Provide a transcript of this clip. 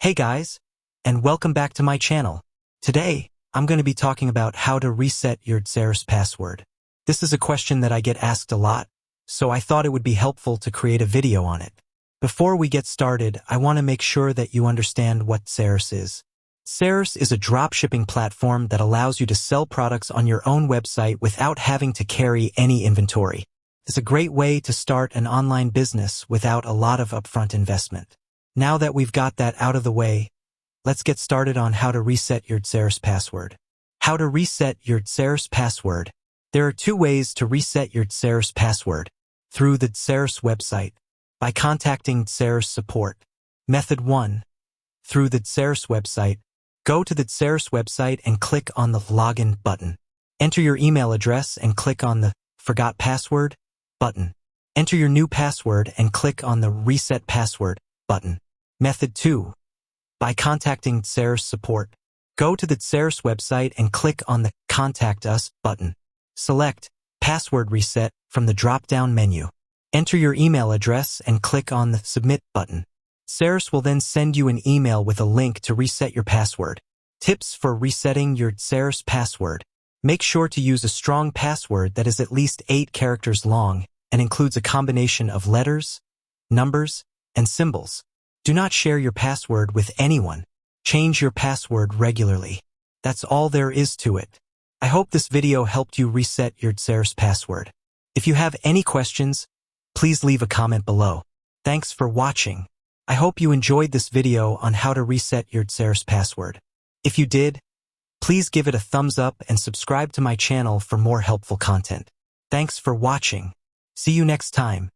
Hey guys, and welcome back to my channel. Today, I'm going to be talking about how to reset your DSers password. This is a question that I get asked a lot, so I thought it would be helpful to create a video on it. Before we get started, I want to make sure that you understand what DSers is. DSers is a dropshipping platform that allows you to sell products on your own website without having to carry any inventory. It's a great way to start an online business without a lot of upfront investment. Now that we've got that out of the way, let's get started on how to reset your DSers password. How to reset your DSers password. There are two ways to reset your DSers password: through the DSers website, by contacting DSers support. Method 1. Through the DSers website, go to the DSers website and click on the Login button. Enter your email address and click on the Forgot Password button. Enter your new password and click on the Reset Password button. Method 2. By contacting DSers support, go to the DSers website and click on the Contact Us button. Select Password Reset from the drop-down menu. Enter your email address and click on the Submit button. DSers will then send you an email with a link to reset your password. Tips for resetting your DSers password. Make sure to use a strong password that is at least 8 characters long and includes a combination of letters, numbers, and symbols. Do not share your password with anyone. Change your password regularly. That's all there is to it. I hope this video helped you reset your DSers password. If you have any questions, please leave a comment below. Thanks for watching. I hope you enjoyed this video on how to reset your DSers password. If you did, please give it a thumbs up and subscribe to my channel for more helpful content. Thanks for watching. See you next time.